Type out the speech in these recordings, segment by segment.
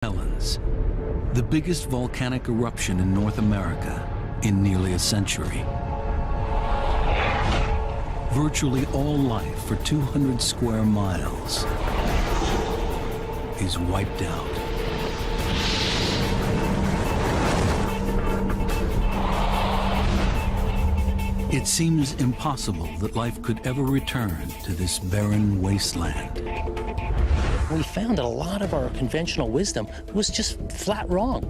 Helens, the biggest volcanic eruption in North America in nearly a century. Virtually all life for 200 square miles is wiped out. It seems impossible that life could ever return to this barren wasteland. We found that a lot of our conventional wisdom was just flat wrong.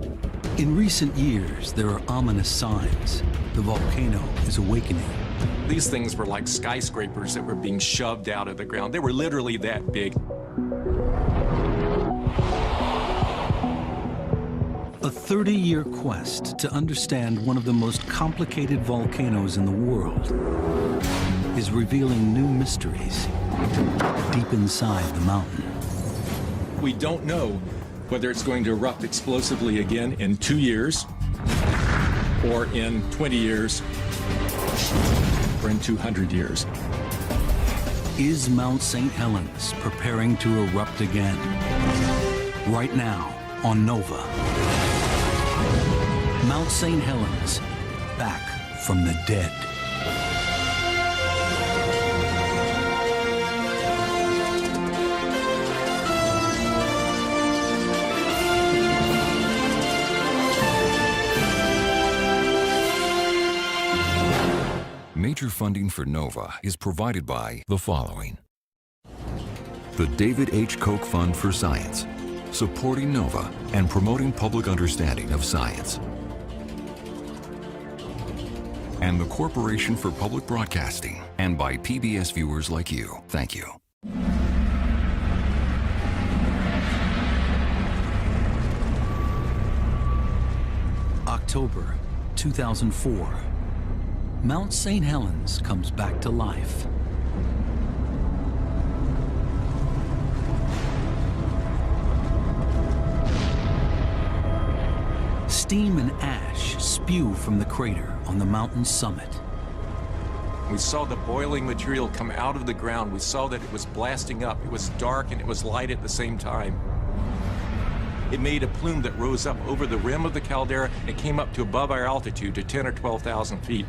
In recent years, there are ominous signs. The volcano is awakening. These things were like skyscrapers that were being shoved out of the ground. They were literally that big. A 30-year quest to understand one of the most complicated volcanoes in the world is revealing new mysteries deep inside the mountain. We don't know whether it's going to erupt explosively again in 2 years, or in 20 years, or in 200 years. Is Mount St. Helens preparing to erupt again? Right now on Nova. Mount St. Helens, back from the dead. Major funding for NOVA is provided by the following. The David H. Koch Fund for Science, supporting NOVA and promoting public understanding of science. And the Corporation for Public Broadcasting, and by PBS viewers like you. Thank you. October 2004. Mount St. Helens comes back to life. Steam and ash spew from the crater on the mountain's summit. We saw the boiling material come out of the ground. We saw that it was blasting up. It was dark and it was light at the same time. It made a plume that rose up over the rim of the caldera and came up to above our altitude to 10 or 12,000 feet.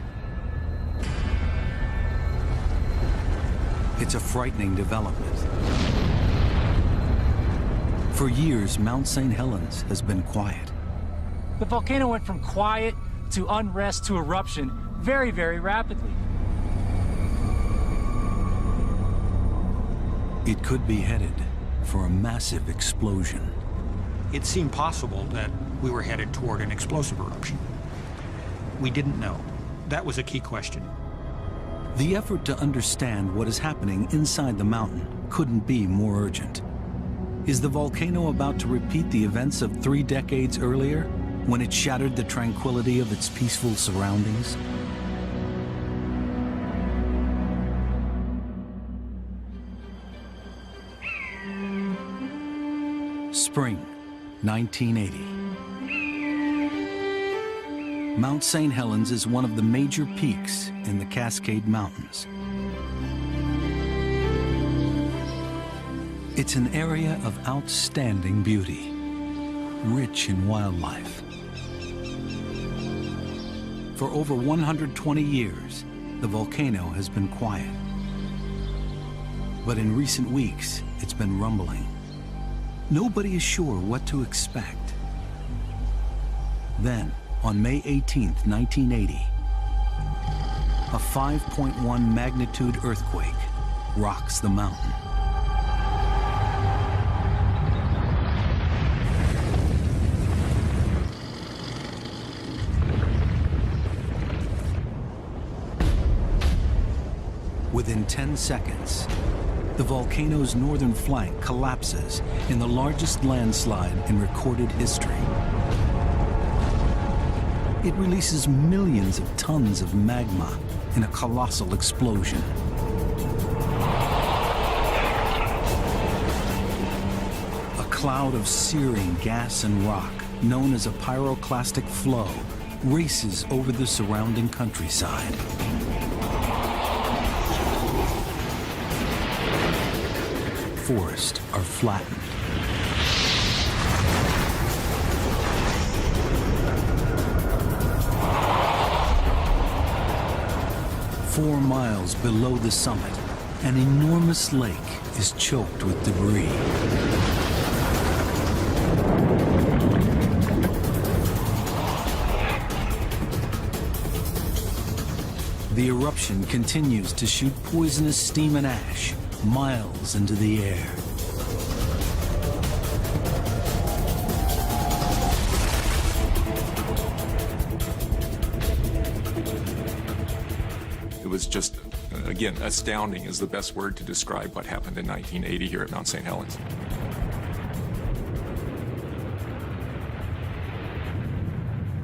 It's a frightening development. For years, Mount St. Helens has been quiet. The volcano went from quiet to unrest to eruption very, very rapidly. It could be headed for a massive explosion. It seemed possible that we were headed toward an explosive eruption. We didn't know. That was a key question. The effort to understand what is happening inside the mountain couldn't be more urgent. Is the volcano about to repeat the events of 3 decades earlier, when it shattered the tranquility of its peaceful surroundings? Spring 1980. Mount St. Helens is one of the major peaks in the Cascade Mountains. It's an area of outstanding beauty, rich in wildlife. For over 120 years, the volcano has been quiet. But in recent weeks, it's been rumbling. Nobody is sure what to expect. Then, on May 18th, 1980, a 5.1 magnitude earthquake rocks the mountain. Within 10 seconds, the volcano's northern flank collapses in the largest landslide in recorded history. It releases millions of tons of magma in a colossal explosion. A cloud of searing gas and rock, known as a pyroclastic flow, races over the surrounding countryside. Forests are flattened. 4 miles below the summit, an enormous lake is choked with debris. The eruption continues to shoot poisonous steam and ash miles into the air. It was just, again, astounding is the best word to describe what happened in 1980 here at Mount St. Helens.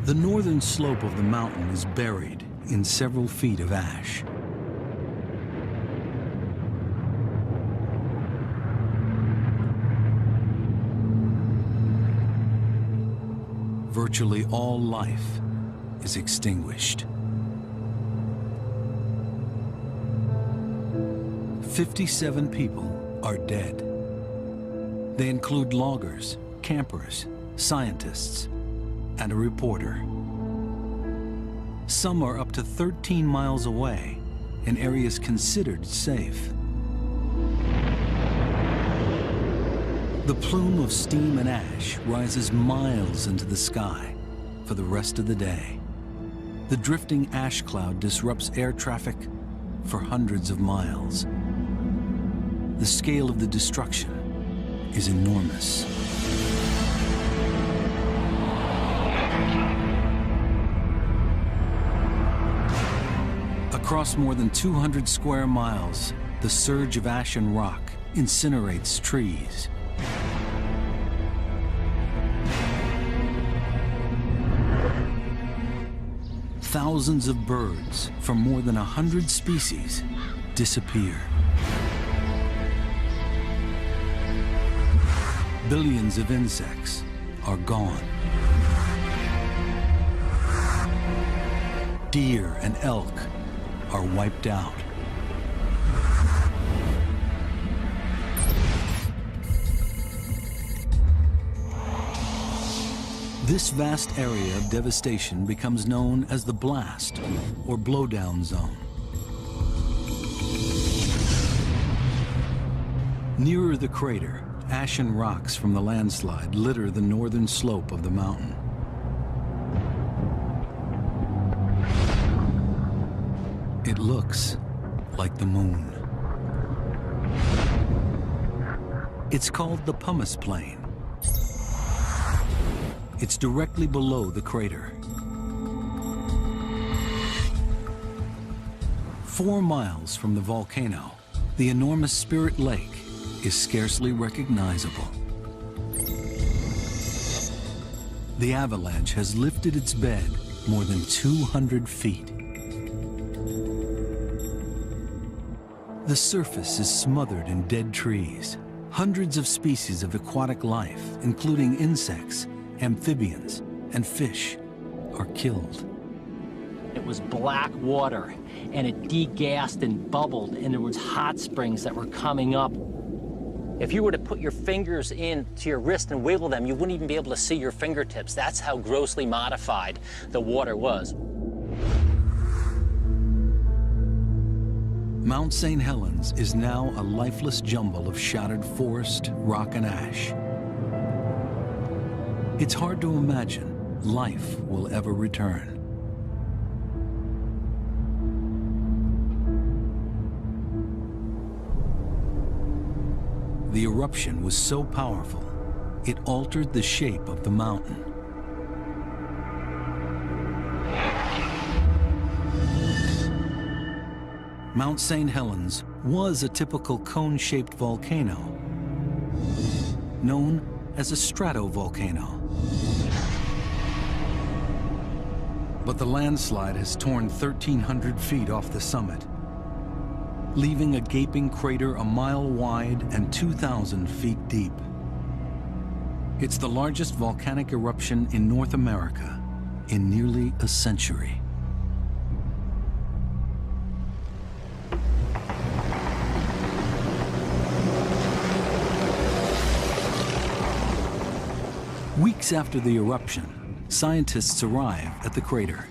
The northern slope of the mountain is buried in several feet of ash. Virtually all life is extinguished. 57 people are dead. They include loggers, campers, scientists, and a reporter. Some are up to 13 miles away in areas considered safe. The plume of steam and ash rises miles into the sky for the rest of the day. The drifting ash cloud disrupts air traffic for hundreds of miles. The scale of the destruction is enormous. Across more than 200 square miles, the surge of ash and rock incinerates trees. Thousands of birds from more than 100 species disappear. Billions of insects are gone. Deer and elk are wiped out. This vast area of devastation becomes known as the blast or blowdown zone. Nearer the crater, ash and rocks from the landslide litter the northern slope of the mountain. It looks like the moon. It's called the Pumice Plain. It's directly below the crater. 4 miles from the volcano, the enormous Spirit Lake is scarcely recognizable. The avalanche has lifted its bed more than 200 feet. The surface is smothered in dead trees. Hundreds of species of aquatic life, including insects, amphibians, and fish, are killed. It was black water, and it degassed and bubbled, and there was hot springs that were coming up. If you were to put your fingers into your wrist and wiggle them, you wouldn't even be able to see your fingertips. That's how grossly modified the water was. Mount St. Helens is now a lifeless jumble of shattered forest, rock, and ash. It's hard to imagine life will ever return. The eruption was so powerful, it altered the shape of the mountain. Mount St. Helens was a typical cone-shaped volcano, known as a stratovolcano. But the landslide has torn 1,300 feet off the summit, leaving a gaping crater a mile wide and 2,000 feet deep. It's the largest volcanic eruption in North America in nearly a century. Weeks after the eruption, scientists arrive at the crater.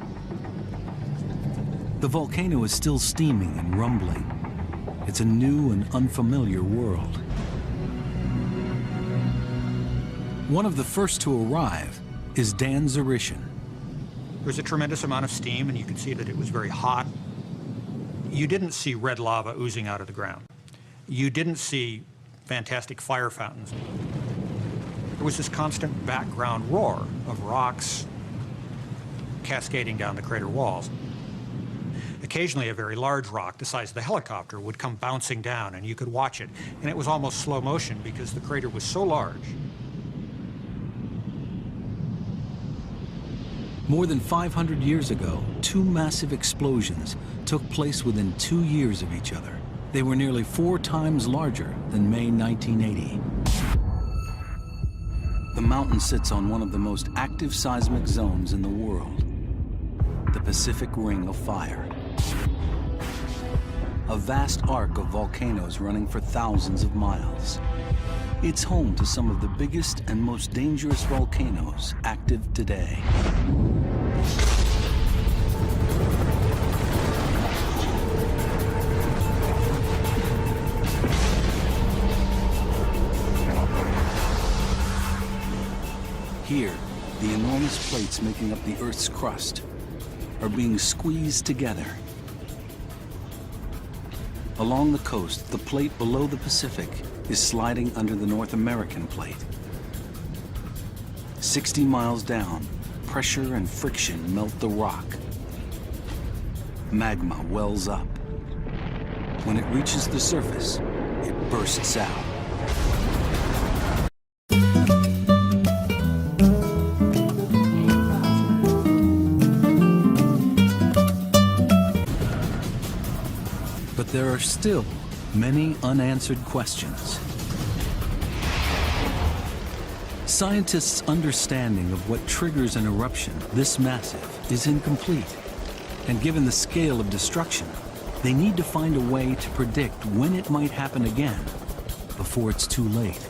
The volcano is still steaming and rumbling. It's a new and unfamiliar world. One of the first to arrive is Dan Zarishin. There's a tremendous amount of steam, and you can see that it was very hot. You didn't see red lava oozing out of the ground. You didn't see fantastic fire fountains. There was this constant background roar of rocks cascading down the crater walls. Occasionally, a very large rock, the size of the helicopter, would come bouncing down, and you could watch it. And it was almost slow motion because the crater was so large. More than 500 years ago, two massive explosions took place within 2 years of each other. They were nearly 4 times larger than May 1980. The mountain sits on one of the most active seismic zones in the world, the Pacific Ring of Fire. A vast arc of volcanoes running for thousands of miles. It's home to some of the biggest and most dangerous volcanoes active today. Here, the enormous plates making up the Earth's crust are being squeezed together. Along the coast, the plate below the Pacific is sliding under the North American plate. 60 miles down, pressure and friction melt the rock. Magma wells up. When it reaches the surface, it bursts out. But there are still many unanswered questions. Scientists' understanding of what triggers an eruption this massive is incomplete. And given the scale of destruction, they need to find a way to predict when it might happen again before it's too late.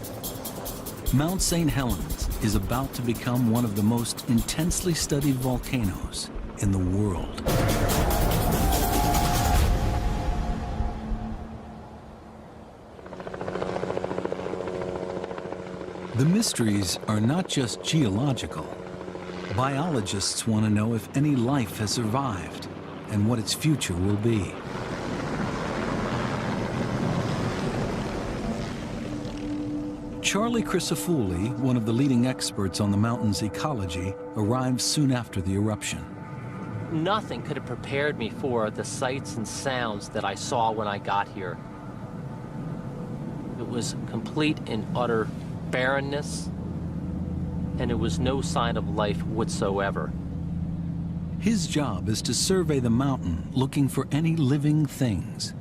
Mount St. Helens is about to become one of the most intensely studied volcanoes in the world. The mysteries are not just geological. Biologists want to know if any life has survived and what its future will be. Charlie Crisafulli, one of the leading experts on the mountain's ecology, arrived soon after the eruption. Nothing could have prepared me for the sights and sounds that I saw when I got here. It was complete and utter barrenness, and it was no sign of life whatsoever. His job is to survey the mountain looking for any living things.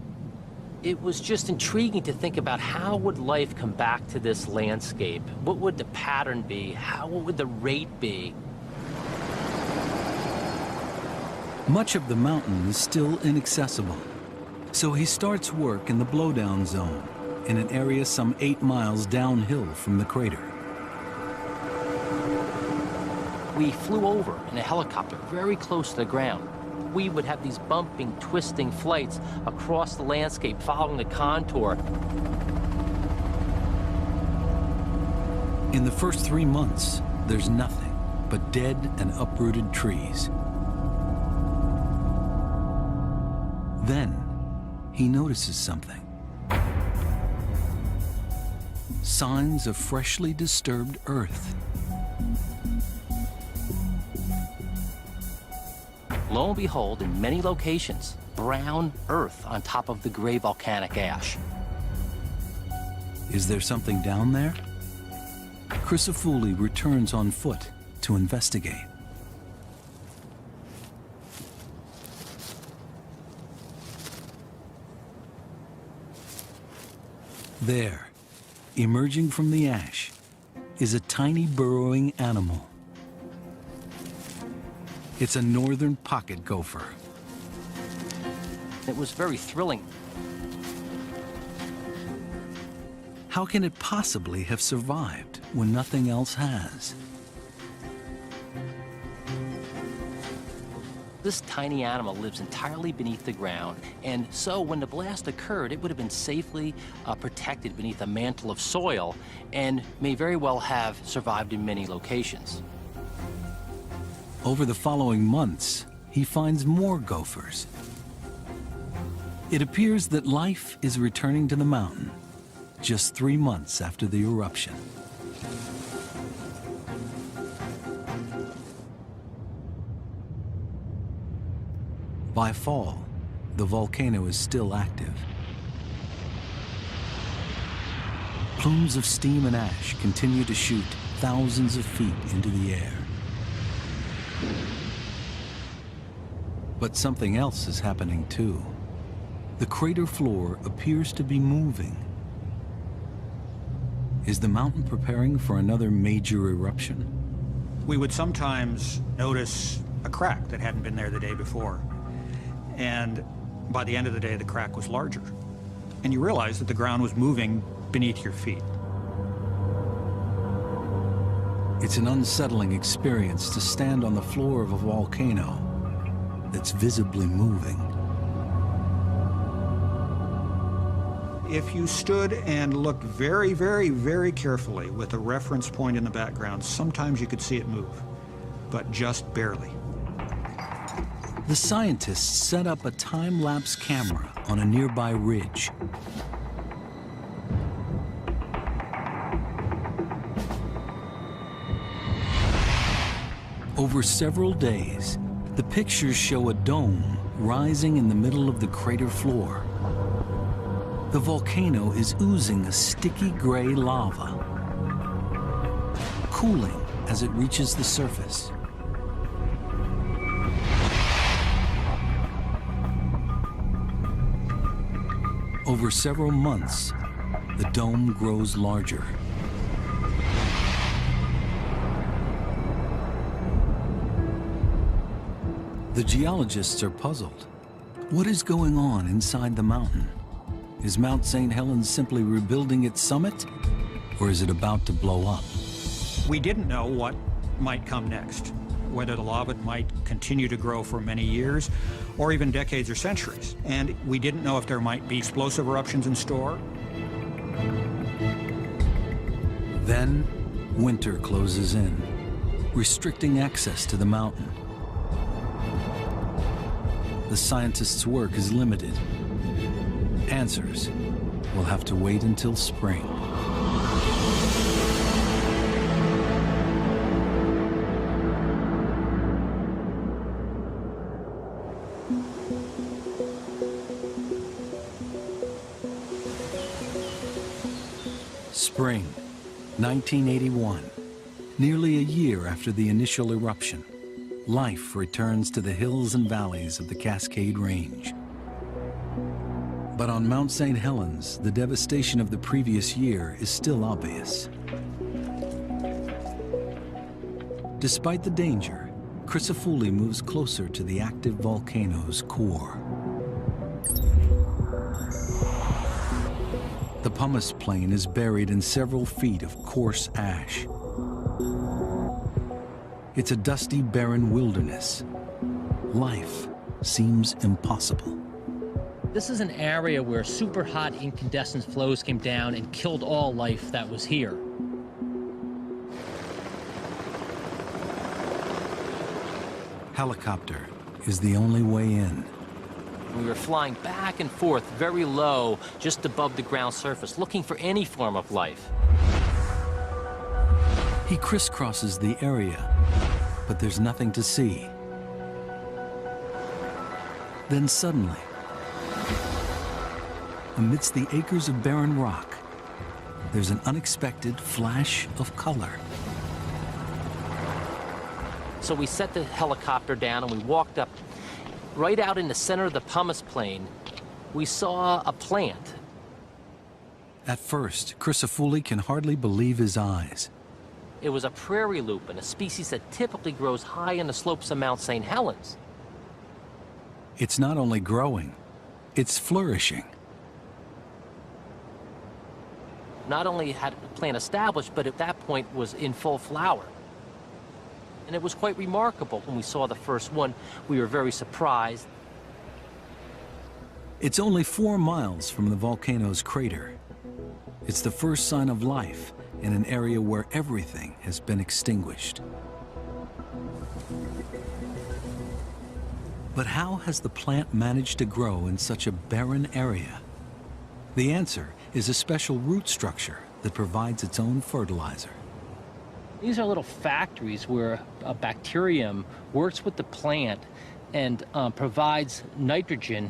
It was just intriguing to think about how would life come back to this landscape? What would the pattern be? What would the rate be? Much of the mountain is still inaccessible, so he starts work in the blowdown zone, in an area some 8 miles downhill from the crater. We flew over in a helicopter very close to the ground. We would have these bumping, twisting flights across the landscape, following the contour. In the first 3 months, there's nothing but dead and uprooted trees. Then, he notices something. Signs of freshly disturbed earth. Lo and behold, in many locations, brown earth on top of the gray volcanic ash. Is there something down there? Crisafulli returns on foot to investigate. There, emerging from the ash, is a tiny burrowing animal. It's a northern pocket gopher. It was very thrilling. How can it possibly have survived when nothing else has? This tiny animal lives entirely beneath the ground, and so when the blast occurred, it would have been safely protected beneath a mantle of soil and may very well have survived in many locations. Over the following months, he finds more gophers. It appears that life is returning to the mountain just 3 months after the eruption. By fall, the volcano is still active. Plumes of steam and ash continue to shoot thousands of feet into the air. But something else is happening too. The crater floor appears to be moving. Is the mountain preparing for another major eruption? We would sometimes notice a crack that hadn't been there the day before. And by the end of the day, the crack was larger. And you realize that the ground was moving beneath your feet. It's an unsettling experience to stand on the floor of a volcano that's visibly moving. If you stood and looked very, very, very carefully with a reference point in the background, sometimes you could see it move, but just barely. The scientists set up a time-lapse camera on a nearby ridge. Over several days, the pictures show a dome rising in the middle of the crater floor. The volcano is oozing a sticky gray lava, cooling as it reaches the surface. Over several months, the dome grows larger. The geologists are puzzled. What is going on inside the mountain? Is Mount St. Helens simply rebuilding its summit, or is it about to blow up? We didn't know what might come next, whether the lava might continue to grow for many years, or even decades or centuries. And we didn't know if there might be explosive eruptions in store. Then, winter closes in, restricting access to the mountain. The scientists' work is limited. Answers will have to wait until spring. Spring, 1981. Nearly a year after the initial eruption, life returns to the hills and valleys of the Cascade Range. But on Mount St. Helens, the devastation of the previous year is still obvious. Despite the danger, Crisafulli moves closer to the active volcano's core. The pumice plain is buried in several feet of coarse ash. It's a dusty, barren wilderness. Life seems impossible. This is an area where super hot incandescent flows came down and killed all life that was here. Helicopter is the only way in. We were flying back and forth very low, just above the ground surface, looking for any form of life. He crisscrosses the area, but there's nothing to see. Then suddenly, amidst the acres of barren rock, there's an unexpected flash of color. So we set the helicopter down and we walked up. Right out in the center of the pumice plain, we saw a plant. At first, Crisafulli can hardly believe his eyes. It was a prairie lupin, a species that typically grows high in the slopes of Mount St. Helens. It's not only growing, it's flourishing. Not only had the plant established, but at that point was in full flower. And it was quite remarkable. When we saw the first one, we were very surprised. It's only 4 miles from the volcano's crater. It's the first sign of life in an area where everything has been extinguished. But how has the plant managed to grow in such a barren area? The answer is a special root structure that provides its own fertilizer. These are little factories where a bacterium works with the plant and provides nitrogen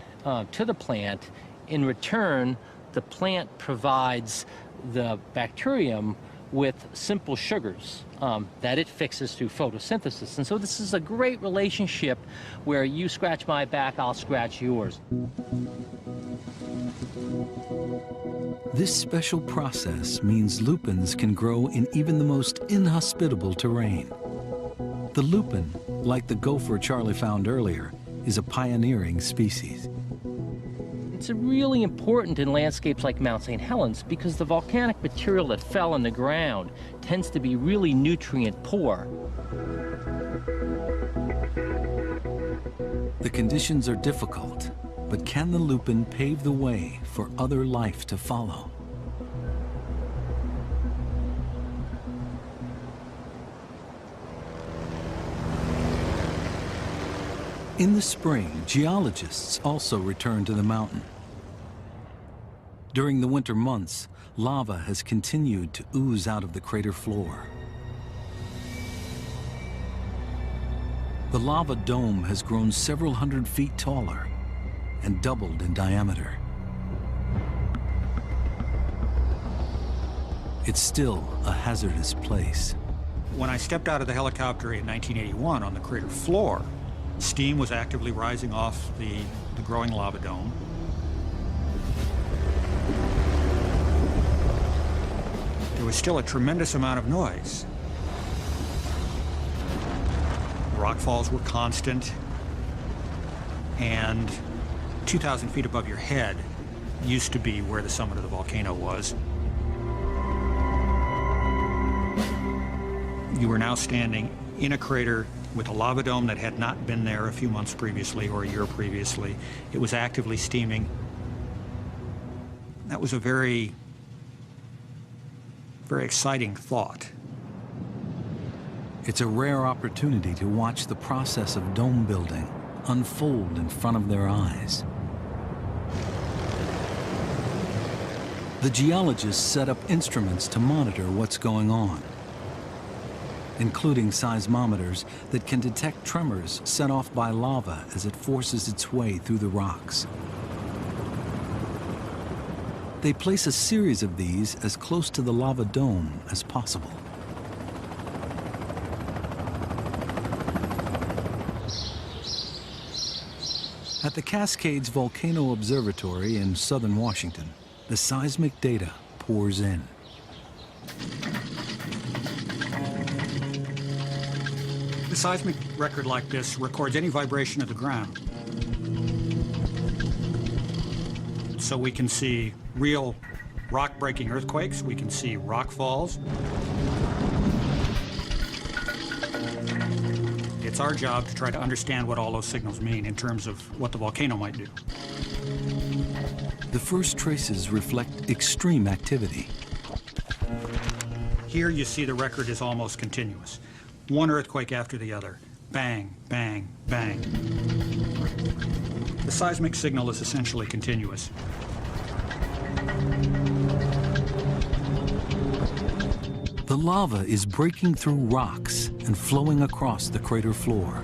to the plant. In return, the plant provides the bacterium with simple sugars that it fixes through photosynthesis. And so this is a great relationship where you scratch my back, I'll scratch yours. This special process means lupins can grow in even the most inhospitable terrain. The lupin, like the gopher Charlie found earlier, is a pioneering species. It's really important in landscapes like Mount St. Helens because the volcanic material that fell in the ground tends to be really nutrient poor. The conditions are difficult, but can the lupin pave the way for other life to follow? In the spring, geologists also return to the mountain. During the winter months, lava has continued to ooze out of the crater floor. The lava dome has grown several hundred feet taller and doubled in diameter. It's still a hazardous place. When I stepped out of the helicopter in 1981 on the crater floor, steam was actively rising off the growing lava dome. There was still a tremendous amount of noise. Rockfalls were constant, and 2,000 feet above your head used to be where the summit of the volcano was. You were now standing in a crater with a lava dome that had not been there a few months previously or a year previously. It was actively steaming. That was a very, very exciting thought. It's a rare opportunity to watch the process of dome building unfold in front of their eyes. The geologists set up instruments to monitor what's going on, including seismometers that can detect tremors set off by lava as it forces its way through the rocks. They place a series of these as close to the lava dome as possible. At the Cascades Volcano Observatory in southern Washington, the seismic data pours in. A seismic record like this records any vibration of the ground. So we can see real rock-breaking earthquakes, we can see rock falls. It's our job to try to understand what all those signals mean in terms of what the volcano might do. The first traces reflect extreme activity. Here you see the record is almost continuous. One earthquake after the other. Bang, bang, bang. The seismic signal is essentially continuous. The lava is breaking through rocks and flowing across the crater floor.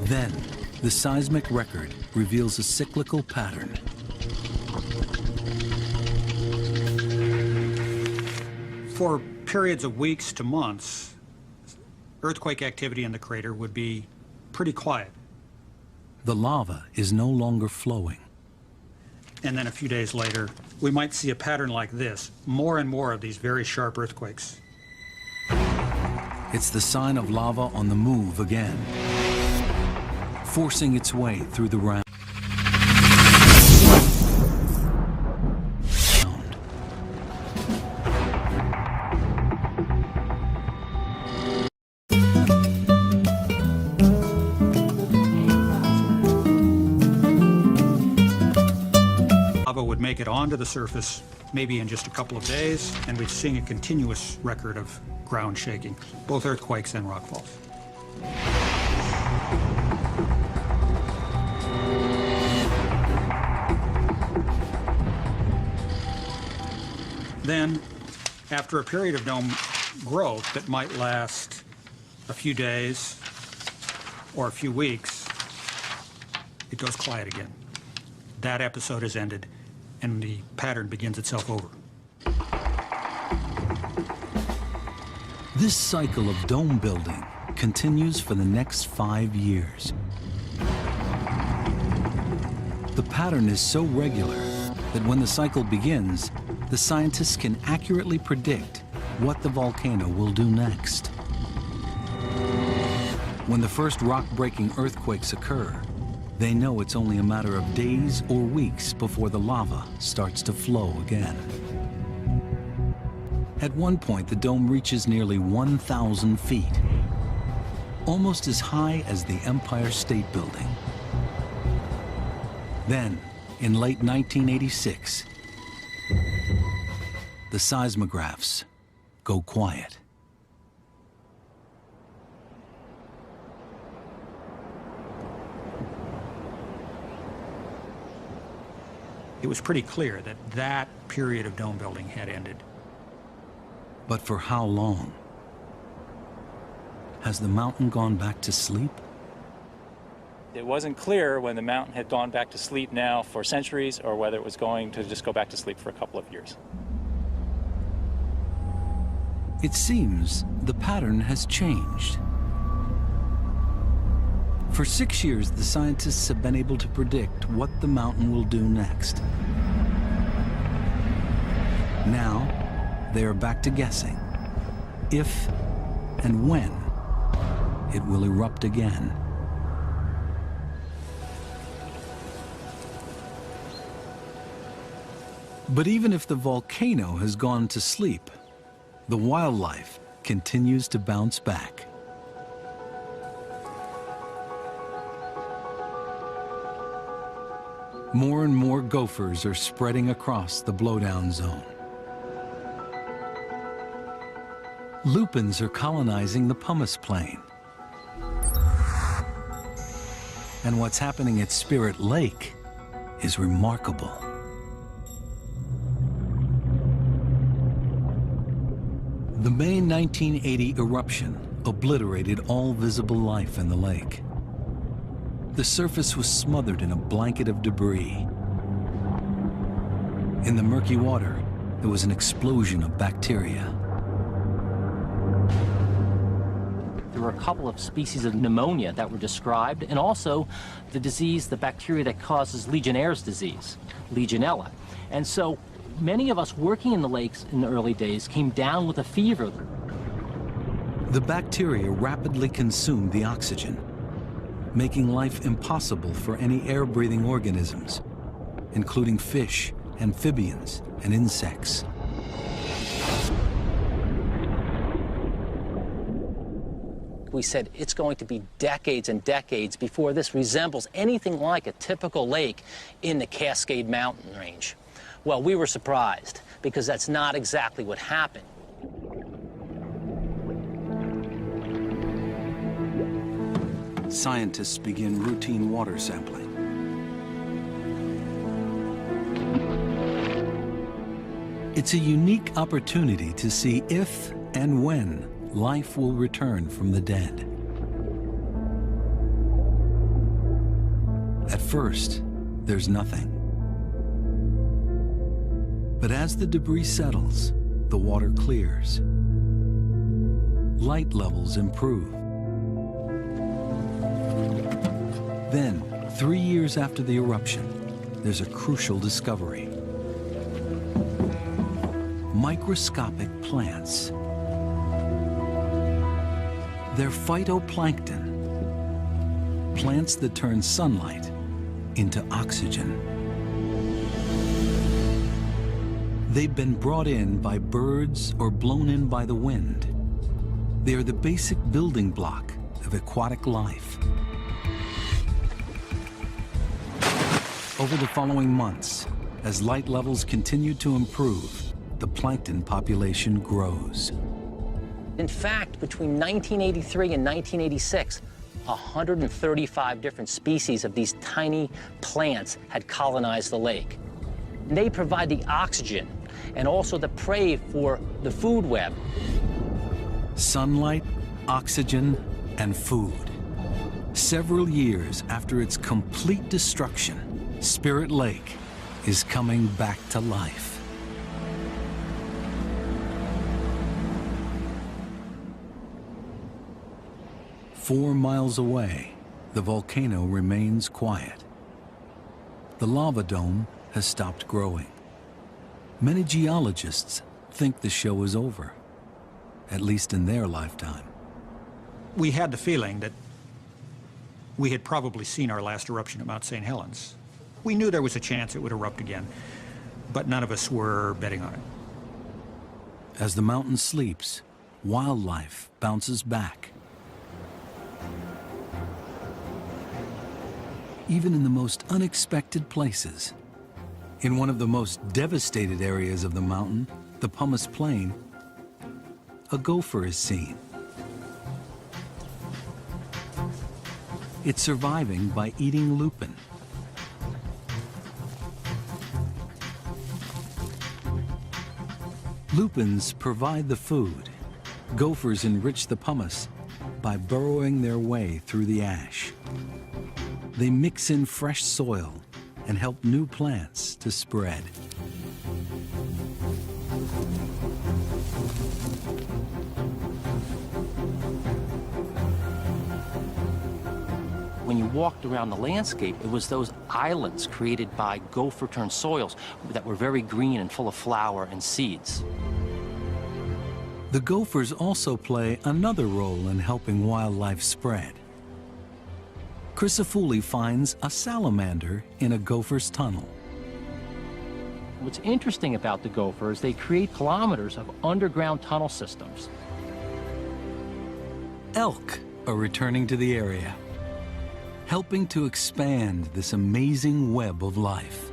Then, the seismic record reveals a cyclical pattern. For periods of weeks to months, earthquake activity in the crater would be pretty quiet. The lava is no longer flowing. And then a few days later, we might see a pattern like this, more and more of these very sharp earthquakes. It's the sign of lava on the move again, forcing its way through the ground. make it onto the surface maybe in just a couple of days, and we're seeing a continuous record of ground shaking, both earthquakes and rockfalls. Then, after a period of dome growth that might last a few days or a few weeks, it goes quiet again. That episode has ended, and the pattern begins itself over. This cycle of dome building continues for the next 5 years. The pattern is so regular that when the cycle begins, the scientists can accurately predict what the volcano will do next. When the first rock-breaking earthquakes occur, they know it's only a matter of days or weeks before the lava starts to flow again. At one point, the dome reaches nearly 1,000 feet, almost as high as the Empire State Building. Then, in late 1986, the seismographs go quiet. It was pretty clear that that period of dome building had ended. But for how long? Has the mountain gone back to sleep? It wasn't clear when the mountain had gone back to sleep now for centuries or whether it was going to just go back to sleep for a couple of years. It seems the pattern has changed. For 6 years, the scientists have been able to predict what the mountain will do next. Now, they are back to guessing if and when it will erupt again. But even if the volcano has gone to sleep, the wildlife continues to bounce back. More and more gophers are spreading across the blowdown zone. Lupins are colonizing the pumice plain. And what's happening at Spirit Lake is remarkable. The May 1980 eruption obliterated all visible life in the lake. The surface was smothered in a blanket of debris. In the murky water, there was an explosion of bacteria. There were a couple of species of pneumonia that were described, and also the disease, the bacteria that causes Legionnaire's disease, Legionella. And so many of us working in the lakes in the early days came down with a fever. The bacteria rapidly consumed the oxygen, making life impossible for any air-breathing organisms, including fish, amphibians, and insects. We said it's going to be decades and decades before this resembles anything like a typical lake in the Cascade Mountain range. Well, we were surprised because that's not exactly what happened. Scientists begin routine water sampling. It's a unique opportunity to see if and when life will return from the dead. At first, there's nothing. But as the debris settles, the water clears. Light levels improve. Then, 3 years after the eruption, there's a crucial discovery. Microscopic plants. They're phytoplankton, plants that turn sunlight into oxygen. They've been brought in by birds or blown in by the wind. They are the basic building block of aquatic life. Over the following months, As light levels continue to improve, the plankton population grows. In fact, between 1983 and 1986, 135 different species of these tiny plants had colonized the lake. And they provide the oxygen and also the prey for the food web. Sunlight, oxygen, and food. Several years after its complete destruction, Spirit Lake is coming back to life. "4 miles away, the volcano remains quiet. The lava dome has stopped growing. Many geologists think the show is over, at least in their lifetime. We had the feeling that we had probably seen our last eruption at Mount St. Helens. We knew there was a chance it would erupt again, but none of us were betting on it. As the mountain sleeps, wildlife bounces back. Even in the most unexpected places. In one of the most devastated areas of the mountain, the Pumice Plain, a gopher is seen. It's surviving by eating lupin. Lupins provide the food. Gophers enrich the pumice by burrowing their way through the ash. They mix in fresh soil and help new plants to spread. When you walked around the landscape, it was those islands created by gopher-turned soils that were very green and full of flower and seeds. The gophers also play another role in helping wildlife spread. Crisafulli finds a salamander in a gopher's tunnel. What's interesting about the gopher is they create kilometers of underground tunnel systems. Elk are returning to the area, helping to expand this amazing web of life.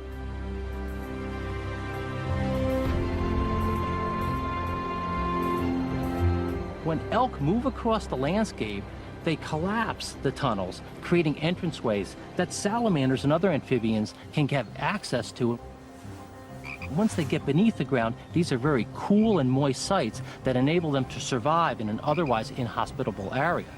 When elk move across the landscape, they collapse the tunnels, creating entranceways that salamanders and other amphibians can have access to. Once they get beneath the ground, these are very cool and moist sites that enable them to survive in an otherwise inhospitable area.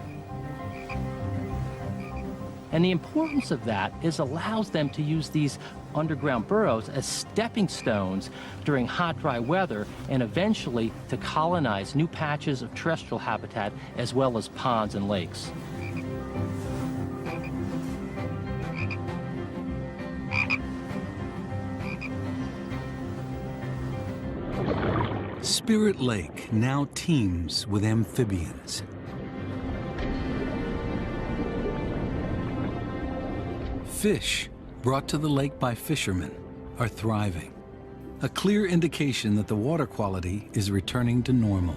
And the importance of that is allows them to use these underground burrows as stepping stones during hot, dry weather, and eventually to colonize new patches of terrestrial habitat as well as ponds and lakes. Spirit Lake now teems with amphibians. Fish, brought to the lake by fishermen, are thriving. A clear indication that the water quality is returning to normal.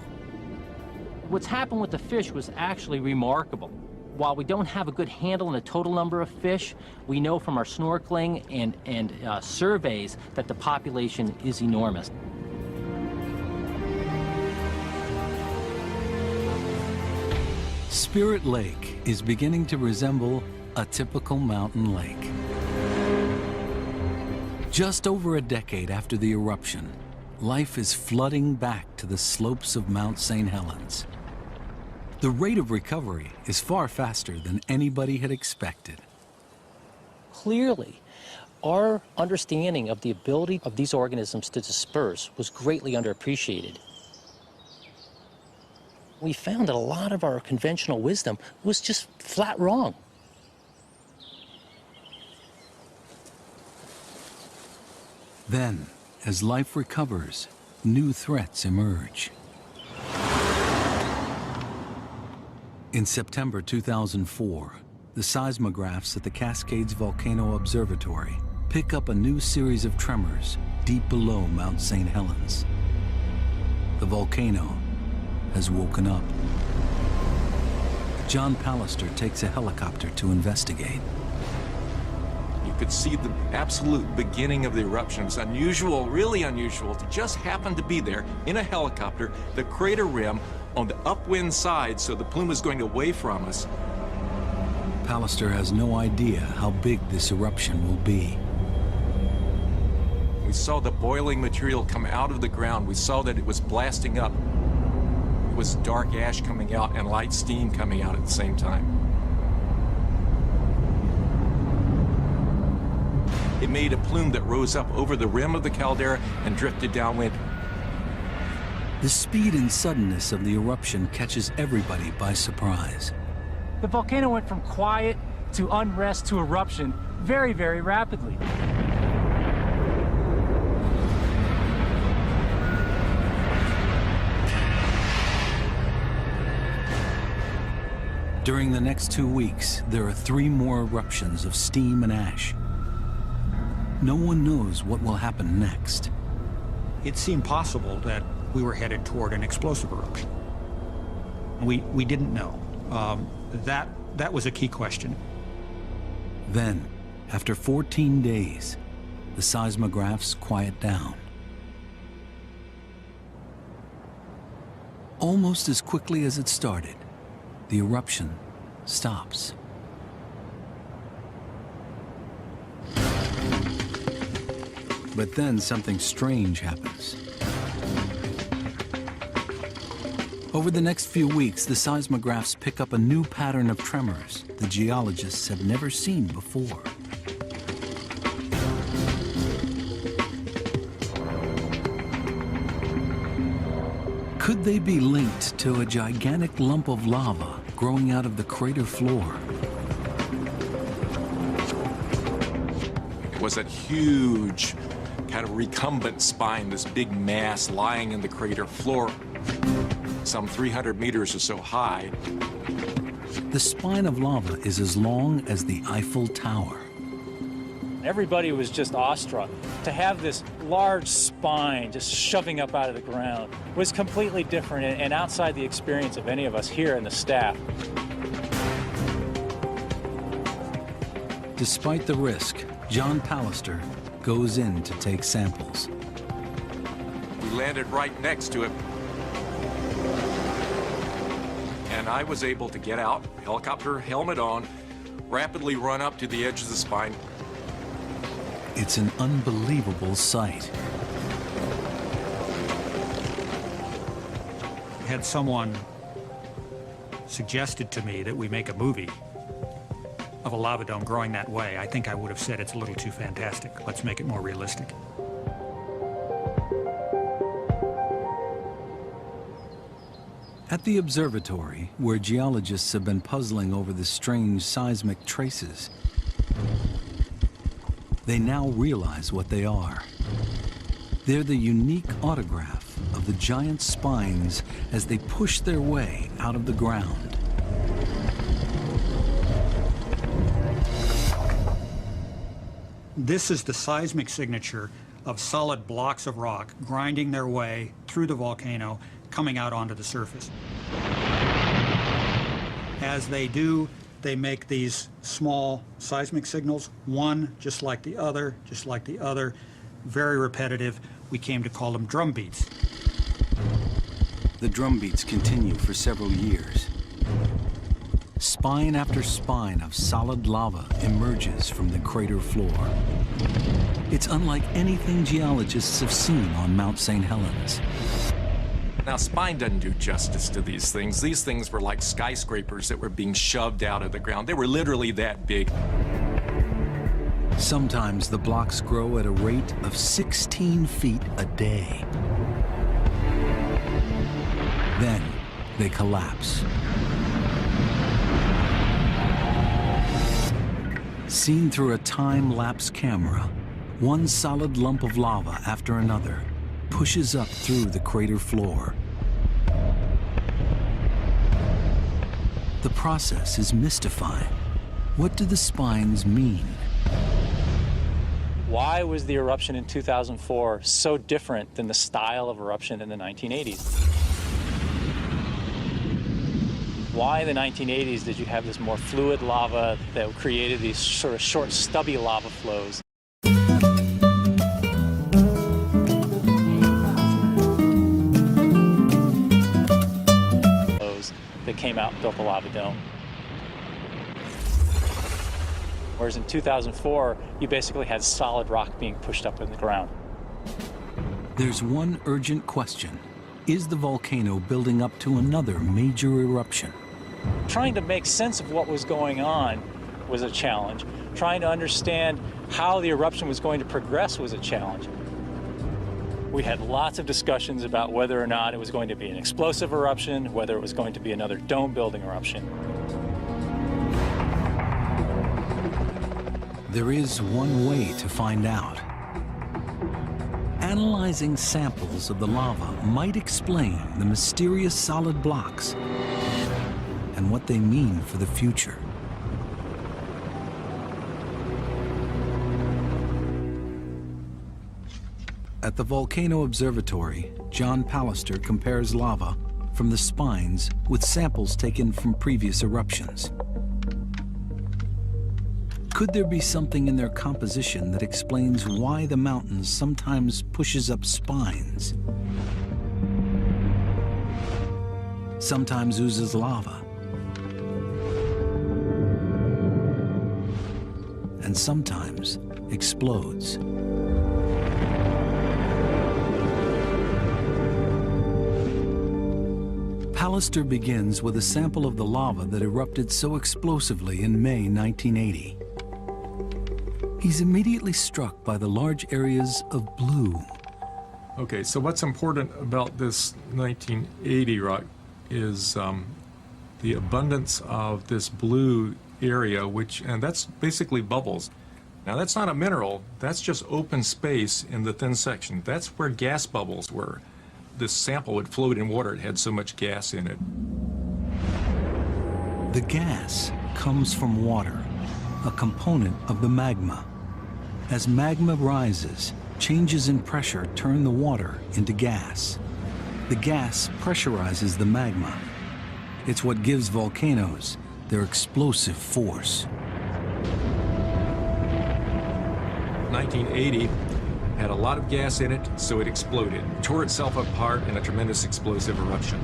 What's happened with the fish was actually remarkable. While we don't have a good handle on the total number of fish, we know from our snorkeling and surveys that the population is enormous. Spirit Lake is beginning to resemble a typical mountain lake. Just over a decade after the eruption, life is flooding back to the slopes of Mount St. Helens. The rate of recovery is far faster than anybody had expected. Clearly, our understanding of the ability of these organisms to disperse was greatly underappreciated. We found that a lot of our conventional wisdom was just flat wrong. Then, as life recovers, new threats emerge. In September 2004, the seismographs at the Cascades Volcano Observatory pick up a new series of tremors deep below Mount St. Helens. The volcano has woken up. John Pallister takes a helicopter to investigate. You could see the absolute beginning of the eruption. It's unusual, really unusual, to just happen to be there in a helicopter, the crater rim on the upwind side, so the plume is going away from us. Pallister has no idea how big this eruption will be. We saw the boiling material come out of the ground. We saw that it was blasting up. It was dark ash coming out and light steam coming out at the same time. It made a plume that rose up over the rim of the caldera and drifted downwind. The speed and suddenness of the eruption catches everybody by surprise. The volcano went from quiet to unrest to eruption very, very rapidly. During the next 2 weeks, there are 3 more eruptions of steam and ash. No one knows what will happen next. It seemed possible that we were headed toward an explosive eruption. We didn't know. That was a key question. Then, after 14 days, the seismographs quiet down. Almost as quickly as it started, the eruption stops. But then something strange happens. Over the next few weeks, the seismographs pick up a new pattern of tremors the geologists have never seen before. Could they be linked to a gigantic lump of lava growing out of the crater floor? It was a huge kind of recumbent spine, this big mass lying in the crater floor, some 300 meters or so high. The spine of lava is as long as the Eiffel Tower. Everybody was just awestruck. To have this large spine just shoving up out of the ground was completely different and outside the experience of any of us here in the staff. Despite the risk, John Pallister goes in to take samples. We landed right next to it. And I was able to get out, helicopter helmet on, rapidly run up to the edge of the spine. It's an unbelievable sight. Had someone suggested to me that we make a movie of a lava dome growing that way, I think I would have said it's a little too fantastic. Let's make it more realistic. At the observatory, where geologists have been puzzling over the strange seismic traces, they now realize what they are. They're the unique autograph of the giant spines as they push their way out of the ground. This is the seismic signature of solid blocks of rock grinding their way through the volcano, coming out onto the surface. As they do, they make these small seismic signals, one just like the other, just like the other, very repetitive. We came to call them drum beats. The drum beats continue for several years. Spine after spine of solid lava emerges from the crater floor. It's unlike anything geologists have seen on Mount St. Helens. Now, spine doesn't do justice to these things. These things were like skyscrapers that were being shoved out of the ground. They were literally that big. Sometimes the blocks grow at a rate of 16 feet a day. Then they collapse. Seen through a time-lapse camera, one solid lump of lava after another pushes up through the crater floor. The process is mystifying. What do the spines mean? Why was the eruption in 2004 so different than the style of eruption in the 1980s? Why in the 1980s did you have this more fluid lava that created these sort of short, stubby lava flows? That came out and built the lava dome. Whereas in 2004, you basically had solid rock being pushed up in the ground. There's one urgent question. Is the volcano building up to another major eruption? Trying to make sense of what was going on was a challenge. Trying to understand how the eruption was going to progress was a challenge. We had lots of discussions about whether or not it was going to be an explosive eruption, whether it was going to be another dome-building eruption. There is one way to find out. Analyzing samples of the lava might explain the mysterious solid blocks and what they mean for the future. At the Volcano Observatory, John Pallister compares lava from the spines with samples taken from previous eruptions. Could there be something in their composition that explains why the mountain sometimes pushes up spines, sometimes oozes lava, and sometimes explodes? Pallister begins with a sample of the lava that erupted so explosively in May 1980. He's immediately struck by the large areas of blue. Okay, so what's important about this 1980 rock is the abundance of this blue area, and that's basically bubbles. Now that's not a mineral, that's just open space in the thin section. That's where gas bubbles were. This sample would float in water, it had so much gas in it. The gas comes from water, a component of the magma. As magma rises, changes in pressure turn the water into gas. The gas pressurizes the magma. It's what gives volcanoes their explosive force. 1980 had a lot of gas in it, so it exploded, tore itself apart in a tremendous explosive eruption.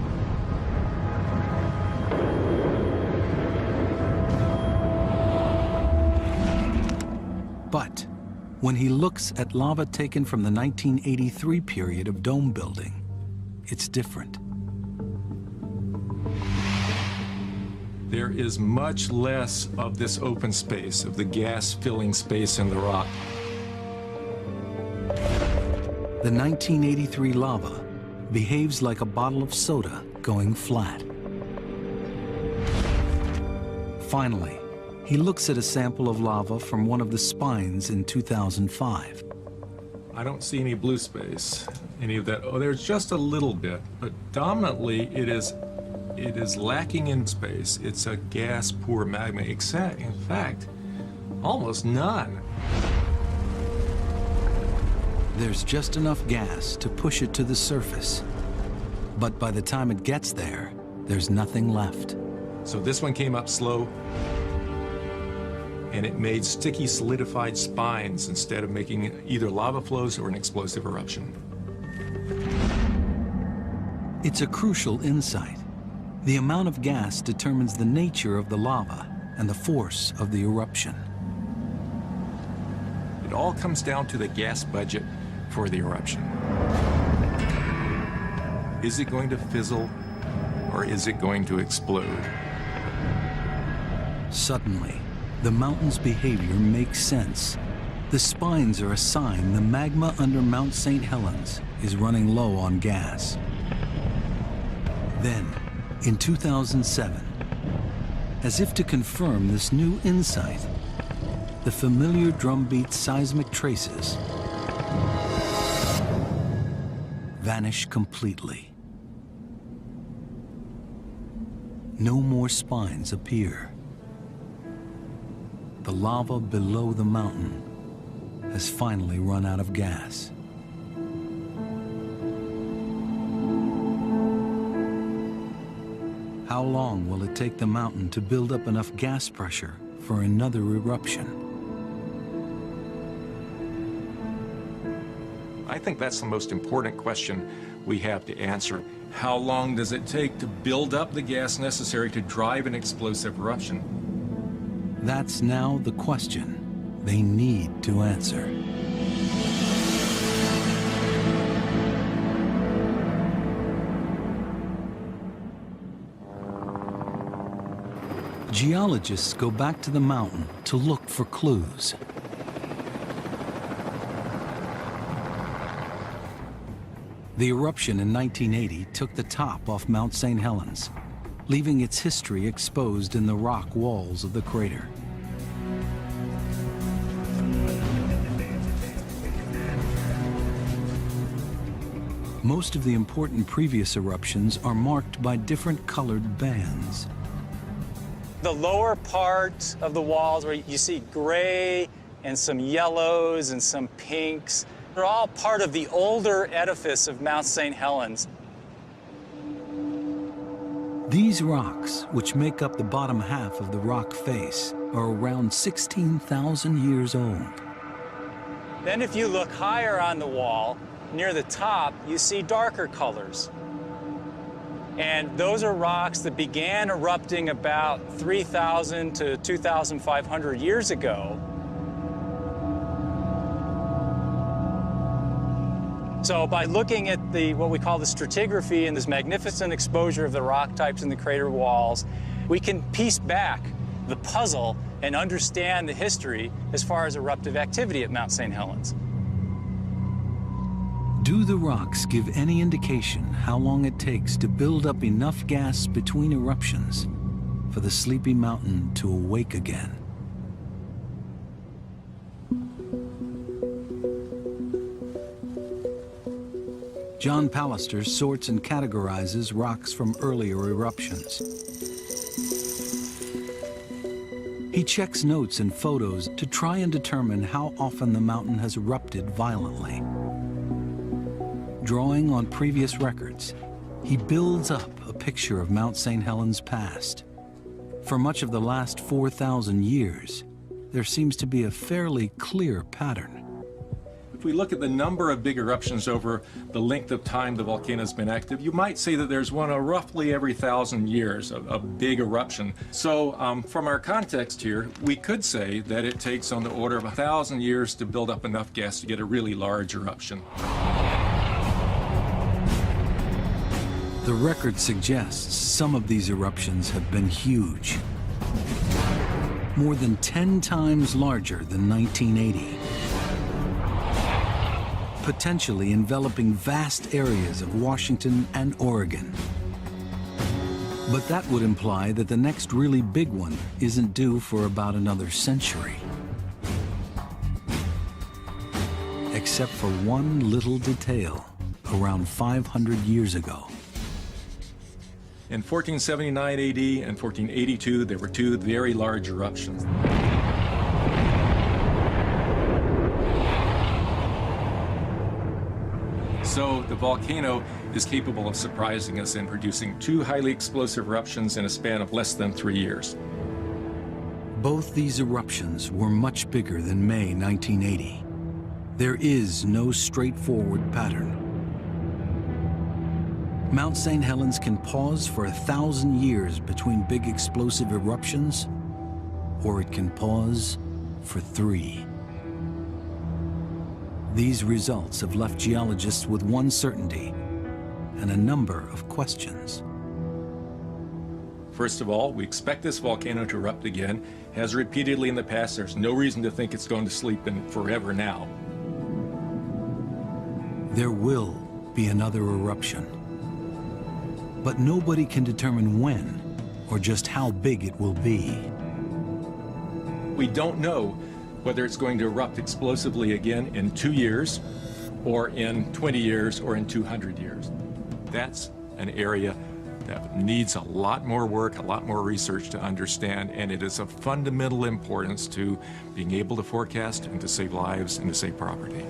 But when he looks at lava taken from the 1983 period of dome building, it's different. There is much less of this open space, of the gas filling space in the rock. The 1983 lava behaves like a bottle of soda going flat. Finally, he looks at a sample of lava from one of the spines in 2005. I don't see any blue space, any of that. Oh, there's just a little bit, but dominantly it is lacking in space. It's a gas-poor magma, except, in fact, almost none. There's just enough gas to push it to the surface. But by the time it gets there, there's nothing left. So this one came up slow, and it made sticky, solidified spines instead of making either lava flows or an explosive eruption. It's a crucial insight. The amount of gas determines the nature of the lava and the force of the eruption. It all comes down to the gas budget for the eruption. Is it going to fizzle, or is it going to explode? Suddenly, the mountain's behavior makes sense. The spines are a sign the magma under Mount St. Helens is running low on gas. Then, in 2007, as if to confirm this new insight, the familiar drumbeat seismic traces vanish completely. No more spines appear. The lava below the mountain has finally run out of gas. How long will it take the mountain to build up enough gas pressure for another eruption? I think that's the most important question we have to answer. How long does it take to build up the gas necessary to drive an explosive eruption? That's now the question they need to answer. Geologists go back to the mountain to look for clues. The eruption in 1980 took the top off Mount St. Helens, leaving its history exposed in the rock walls of the crater. Most of the important previous eruptions are marked by different colored bands. The lower part of the walls where you see gray and some yellows and some pinks, they're all part of the older edifice of Mount St. Helens. These rocks, which make up the bottom half of the rock face, are around 16,000 years old. Then if you look higher on the wall, near the top, you see darker colors. And those are rocks that began erupting about 3,000 to 2,500 years ago. So by looking at what we call the stratigraphy and this magnificent exposure of the rock types in the crater walls, we can piece back the puzzle and understand the history as far as eruptive activity at Mount St. Helens. Do the rocks give any indication how long it takes to build up enough gas between eruptions for the sleepy mountain to awake again? John Pallister sorts and categorizes rocks from earlier eruptions. He checks notes and photos to try and determine how often the mountain has erupted violently. Drawing on previous records, he builds up a picture of Mount St. Helens' past. For much of the last 4,000 years, there seems to be a fairly clear pattern. If we look at the number of big eruptions over the length of time the volcano's been active, you might say that there's one roughly every 1,000 years, a big eruption. So from our context here, we could say that it takes on the order of 1,000 years to build up enough gas to get a really large eruption. The record suggests some of these eruptions have been huge. More than 10 times larger than 1980. Potentially enveloping vast areas of Washington and Oregon. But that would imply that the next really big one isn't due for about another century. Except for one little detail around 500 years ago. In 1479 AD and 1482, there were two very large eruptions. So the volcano is capable of surprising us in producing two highly explosive eruptions in a span of less than 3 years. Both these eruptions were much bigger than May 1980. There is no straightforward pattern. Mount St. Helens can pause for 1,000 years between big explosive eruptions, or it can pause for 3. These results have left geologists with one certainty and a number of questions. First of all, we expect this volcano to erupt again. Has repeatedly in the past. There's no reason to think it's going to sleep in forever now. There will be another eruption. But nobody can determine when or just how big it will be. We don't know whether it's going to erupt explosively again in 2 years, or in 20 years, or in 200 years. That's an area that needs a lot more work, a lot more research to understand, and it is of fundamental importance to being able to forecast and to save lives and to save property.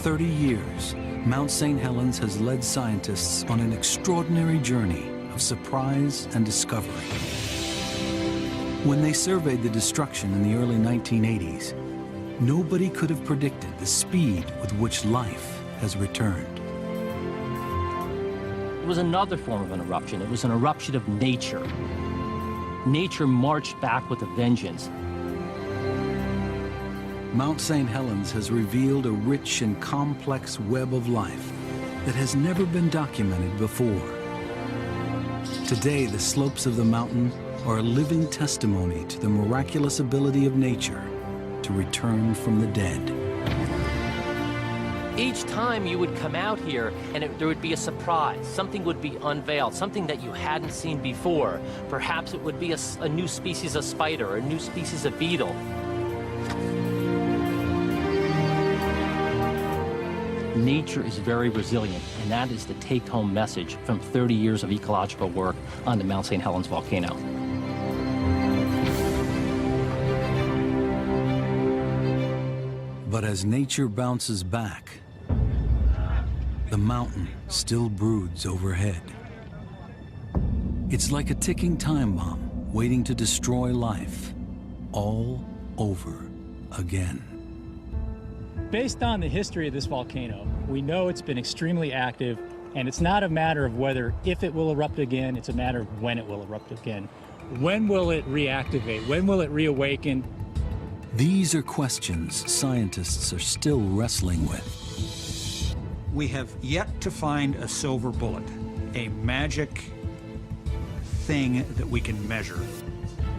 30 years, Mount St. Helens has led scientists on an extraordinary journey of surprise and discovery. When they surveyed the destruction in the early 1980s, nobody could have predicted the speed with which life has returned. It was another form of an eruption. It was an eruption of nature. Nature marched back with a vengeance. Mount St. Helens has revealed a rich and complex web of life that has never been documented before. Today, the slopes of the mountain are a living testimony to the miraculous ability of nature to return from the dead. Each time you would come out here and there would be a surprise. Something would be unveiled, something that you hadn't seen before. Perhaps it would be a new species of spider, or a new species of beetle. Nature is very resilient, and that is the take-home message from 30 years of ecological work on the Mount St. Helens volcano. But as nature bounces back, the mountain still broods overhead. It's like a ticking time bomb waiting to destroy life all over again. Based on the history of this volcano, we know it's been extremely active, and it's not a matter of whether if it will erupt again, it's a matter of when it will erupt again. When will it reactivate? When will it reawaken? These are questions scientists are still wrestling with. We have yet to find a silver bullet, a magic thing that we can measure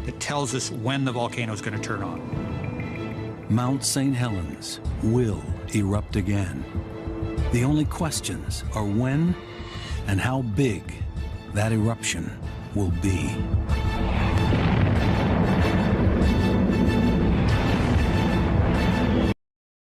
that tells us when the volcano is going to turn on. Mount St. Helens will erupt again. The only questions are when and how big that eruption will be.